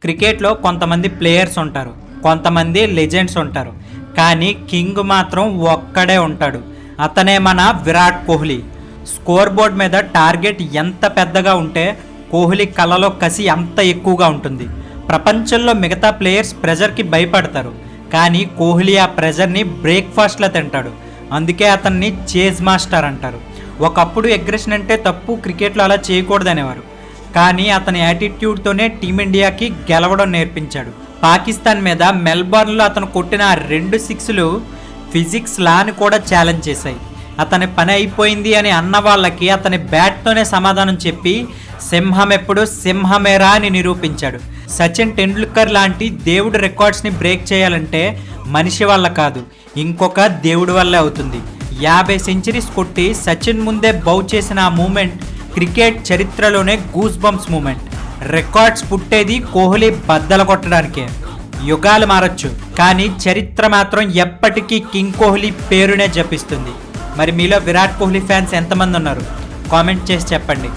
క్రికెట్లో కొంతమంది ప్లేయర్స్ ఉంటారు, కొంతమంది లెజెండ్స్ ఉంటారు, కానీ కింగ్ మాత్రం ఒక్కడే ఉంటాడు. అతనే మన విరాట్ కోహ్లీ. స్కోర్ బోర్డ్ మీద టార్గెట్ ఎంత పెద్దగా ఉంటే కోహ్లీ కళ్ళలో కసి అంత ఎక్కువగా ఉంటుంది. ప్రపంచంలో మిగతా ప్లేయర్స్ ప్రెజర్కి భయపడతారు, కానీ కోహ్లీ ఆ ప్రెజర్ని బ్రేక్ఫాస్ట్లో తింటాడు. అందుకే అతన్ని చేజ్ మాస్టర్ అంటారు. ఒకప్పుడు అగ్రెషన్ అంటే తప్పు, క్రికెట్లో అలా చేయకూడదనేవారు, కానీ అతని యాటిట్యూడ్తోనే టీమిండియాకి గెలవడం నేర్పించాడు. పాకిస్తాన్ మీద మెల్బోర్న్లో అతను కొట్టిన 2 సిక్స్లు ఫిజిక్స్ లాని కూడా ఛాలెంజ్ చేశాయి. అతని పని అయిపోయింది అని అన్న వాళ్ళకి అతని బ్యాట్తోనే సమాధానం చెప్పి సింహం ఎప్పుడు సింహమేరా అని నిరూపించాడు. సచిన్ టెండూల్కర్ లాంటి దేవుడి రికార్డ్స్ని బ్రేక్ చేయాలంటే మనిషి వల్ల కాదు, ఇంకొక దేవుడి వల్లే అవుతుంది. 50 సెంచరీస్ కొట్టి సచిన్ ముందే బౌ చేసిన ఆ మూమెంట్ క్రికెట్ చరిత్రలోనే గూస్ బంప్స్ మూమెంట్. రికార్డ్స్ పుట్టేది కోహ్లీ బద్దలు కొట్టడానికే. యుగాలు మారచ్చు, కానీ చరిత్ర మాత్రం ఎప్పటికీ కింగ్ కోహ్లీ పేరునే జపిస్తుంది. మరి మీలో విరాట్ కోహ్లీ ఫ్యాన్స్ ఎంతమంది ఉన్నారు? కామెంట్ చేసి చెప్పండి.